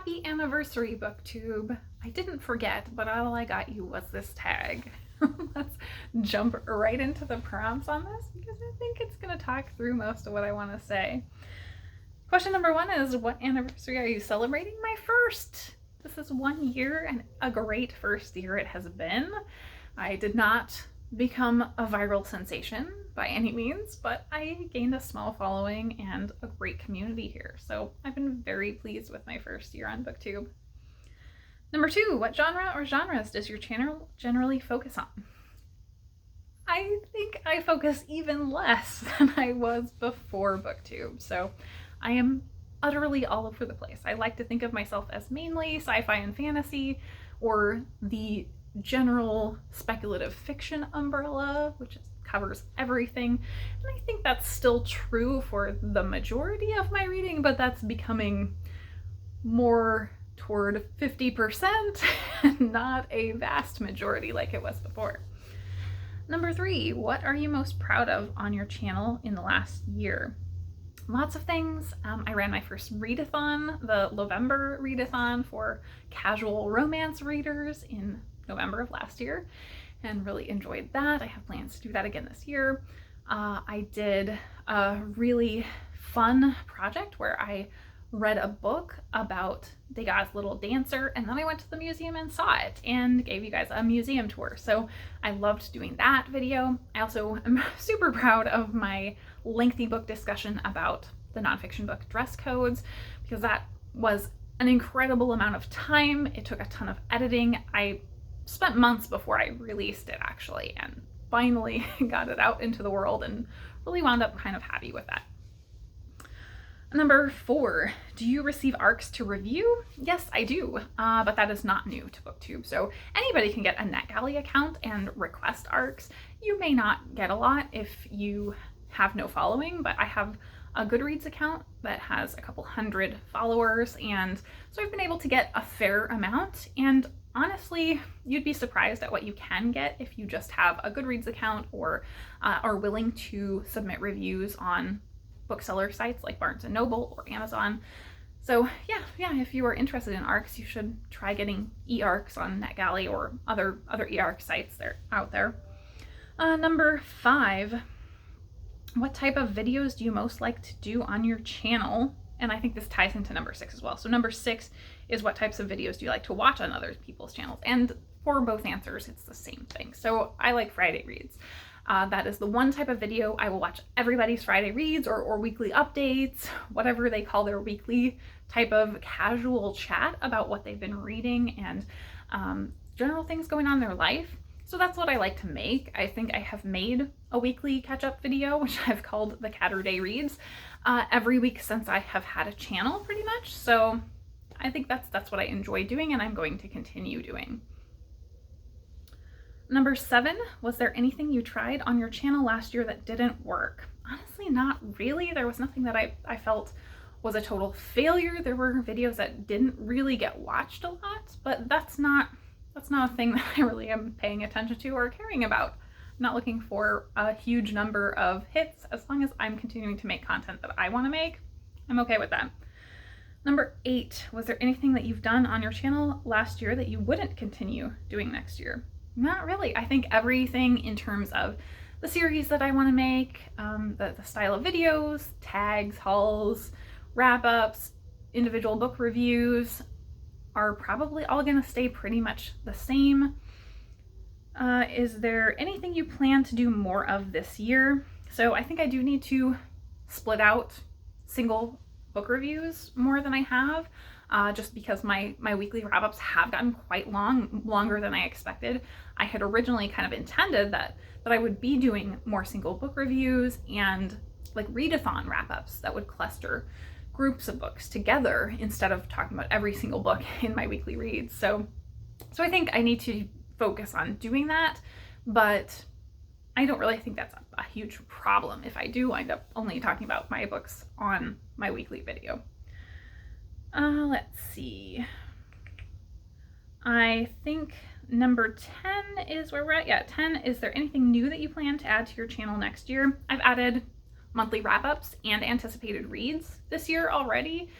Happy anniversary, Booktube. I didn't forget, but all I got you was this tag. Let's jump right into the prompts on this because I think it's going to talk through most of what I want to say. Question number 1 is, what anniversary are you celebrating? My first. This is 1 year and a great first year it has been. I did not become a viral sensation by any means, but I gained a small following and a great community here. So I've been very pleased with my first year on Booktube. Number 2, what genre or genres does your channel generally focus on? I think I focus even less than I was before Booktube. So I am utterly all over the place. I like to think of myself as mainly sci-fi and fantasy, or the general speculative fiction umbrella, which covers everything. And I think that's still true for the majority of my reading, but that's becoming more toward 50% and not a vast majority like it was before. Number 3, what are you most proud of on your channel in the last year? Lots of things. I ran my first readathon, the November readathon for casual romance readers in November of last year, and really enjoyed that. I have plans to do that again this year. I did a really fun project where I read a book about Degas' Little Dancer, and then I went to the museum and saw it and gave you guys a museum tour. So I loved doing that video. I also am super proud of my lengthy book discussion about the nonfiction book Dress Codes, because that was an incredible amount of time. It took a ton of editing. I spent months before I released it actually, and finally got it out into the world and really wound up kind of happy with that. Number 4, do you receive ARCs to review? Yes, I do, but that is not new to Booktube. So anybody can get a NetGalley account and request ARCs. You may not get a lot if you have no following, but I have a Goodreads account that has a couple hundred followers, and so I've been able to get a fair amount. And honestly, you'd be surprised at what you can get if you just have a Goodreads account or are willing to submit reviews on bookseller sites like Barnes & Noble or Amazon. So yeah, if you are interested in ARCs, you should try getting e-ARCs on NetGalley or other e-ARC sites that are out there. Number 5, what type of videos do you most like to do on your channel? And I think this ties into number 6 as well. So number 6 is, what types of videos do you like to watch on other people's channels? And for both answers, it's the same thing. So I like Friday Reads. That is the one type of video I will watch. Everybody's Friday Reads or weekly updates, whatever they call their weekly type of casual chat about what they've been reading and general things going on in their life. So that's what I like to make. I think I have made a weekly catch-up video, which I've called the Catterday Reads, every week since I have had a channel pretty much. So I think that's what I enjoy doing and I'm going to continue doing. Number 7, was there anything you tried on your channel last year that didn't work? Honestly, not really. There was nothing that I felt was a total failure. There were videos that didn't really get watched a lot, but that's not a thing that I really am paying attention to or caring about. I'm not looking for a huge number of hits. As long as I'm continuing to make content that I want to make, I'm okay with that. Number 8, was there anything that you've done on your channel last year that you wouldn't continue doing next year? Not really. I think everything in terms of the series that I want to make, the style of videos, tags, hauls, wrap-ups, individual book reviews are probably all going to stay pretty much the same. Is there anything you plan to do more of this year? So I think I do need to split out single book reviews more than I have. Just because my weekly wrap-ups have gotten quite long, longer than I expected. I had originally kind of intended that I would be doing more single book reviews and like readathon wrap-ups that would cluster groups of books together instead of talking about every single book in my weekly reads. So I think I need to focus on doing that, but I don't really think that's a huge problem if I do wind up only talking about my books on my weekly video. Let's see. I think number 10 is where we're at. Yeah, 10, is there anything new that you plan to add to your channel next year? I've added monthly wrap-ups and anticipated reads this year already.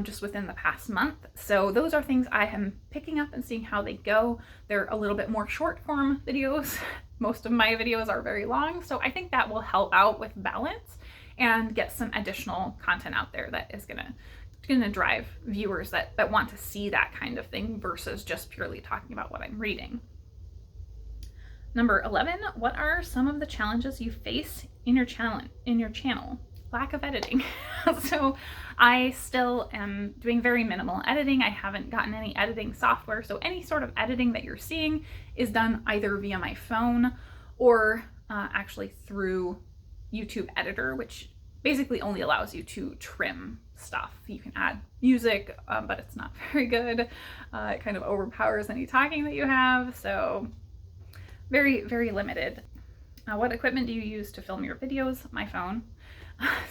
just within the past month. So those are things I am picking up and seeing how they go. They're a little bit more short form videos. Most of my videos are very long, so I think that will help out with balance and get some additional content out there that is gonna drive viewers that want to see that kind of thing versus just purely talking about what I'm reading. Number 11, what are some of the challenges you face in your channel? Lack of editing. So I still am doing very minimal editing. I haven't gotten any editing software. So any sort of editing that you're seeing is done either via my phone or actually through YouTube Editor, which basically only allows you to trim stuff. You can add music, but it's not very good. It kind of overpowers any talking that you have. So very, very limited. What equipment do you use to film your videos? My phone.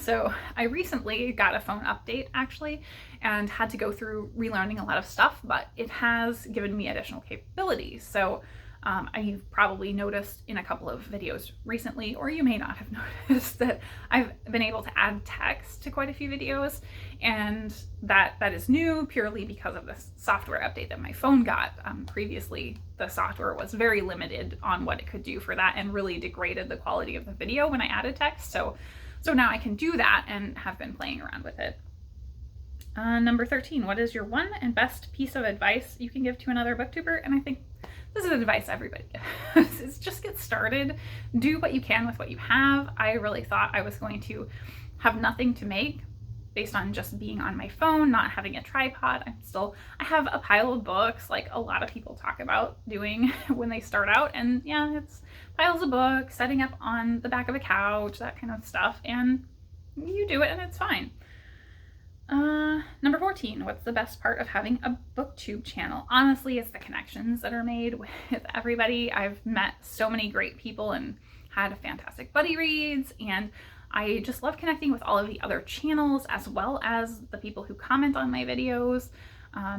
So I recently got a phone update actually and had to go through relearning a lot of stuff, but it has given me additional capabilities. So you've probably noticed in a couple of videos recently, or you may not have noticed, that I've been able to add text to quite a few videos, and that is new purely because of this software update that my phone got. Previously, the software was very limited on what it could do for that and really degraded the quality of the video when I added text. So now I can do that and have been playing around with it. Number 13, what is your one and best piece of advice you can give to another booktuber? And I think this is advice everybody gives. Is just get started, do what you can with what you have. I really thought I was going to have nothing to make based on just being on my phone, not having a tripod. I have a pile of books like a lot of people talk about doing when they start out, and yeah, it's piles of books, setting up on the back of a couch, that kind of stuff, and you do it and it's fine. Number 14, what's the best part of having a booktube channel? Honestly, it's the connections that are made with everybody. I've met so many great people and had fantastic buddy reads, and I just love connecting with all of the other channels as well as the people who comment on my videos.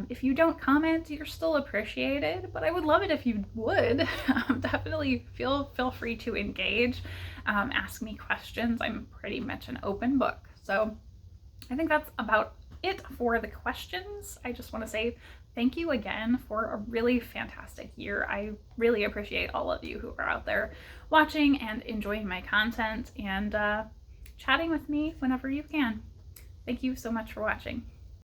If you don't comment, you're still appreciated, but I would love it if you would. Definitely feel free to engage, ask me questions. I'm pretty much an open book. So I think that's about it for the questions. I just want to say thank you again for a really fantastic year. I really appreciate all of you who are out there watching and enjoying my content and chatting with me whenever you can. Thank you so much for watching.